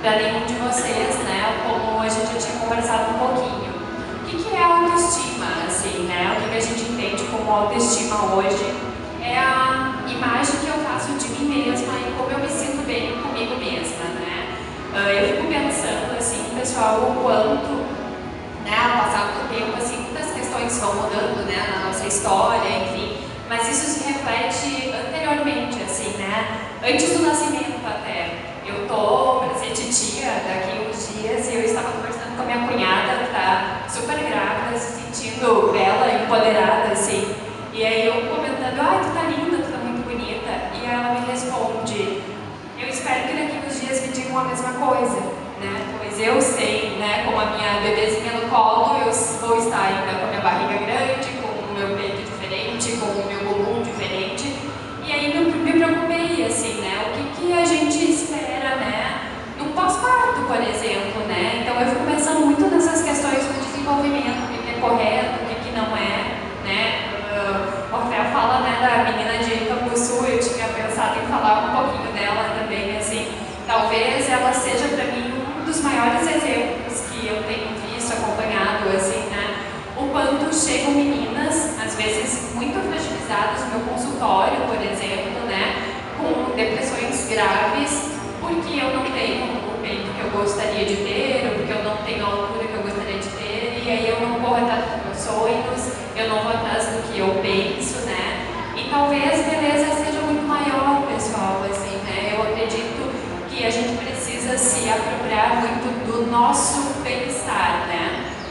para nenhum de vocês, né, como a gente já tinha conversado um pouquinho. O que é autoestima, assim, né? O que a gente entende como autoestima hoje é a imagem que eu faço de mim mesma e como eu me sinto bem comigo mesma, né? Eu fico pensando, assim, pessoal, o quanto, né, ao passar do tempo, assim, muitas questões vão mudando, né, na nossa história, enfim, mas isso se reflete anteriormente, assim, né? Antes do nascimento até. Eu tô para ser titia daqui uns dias e eu estava conversando com a minha cunhada, que tá super grávida, se sentindo bela, empoderada, assim. E aí eu comentando, ai, tu tá linda, tu tá muito bonita. E ela me responde, eu espero que daqui uns dias me digam a mesma coisa, né? Pois eu sei, né, como a minha bebezinha no colo, eu vou estar ainda com a minha barriga grande, com o meu peito diferente, com o meu bumbum diferente. E aí me preocupei, assim, né? O que a gente espera, né? No pós-parto, por exemplo, né? Então eu fico pensando muito nessas questões do desenvolvimento, o que é correto, o que não é, né? O Rafael fala, né, da menina de Cambuçu, eu tinha pensado em falar um pouquinho dela também, assim. Talvez ela seja para mim um dos maiores exemplos que eu tenho visto, acompanhado, assim, né? O quanto chegam meninas, às vezes muito fragilizadas no meu consultório, por exemplo, né, com depressões graves, porque eu não tenho o peito que eu gostaria de ter, ou porque eu não tenho a altura que eu gostaria de ter, e aí eu não corro atrás dos meus sonhos, eu não vou atrás do que eu penso, né? E talvez beleza seja muito maior, pessoal, assim, né? Eu acredito que a gente precisa se apropriar muito do nosso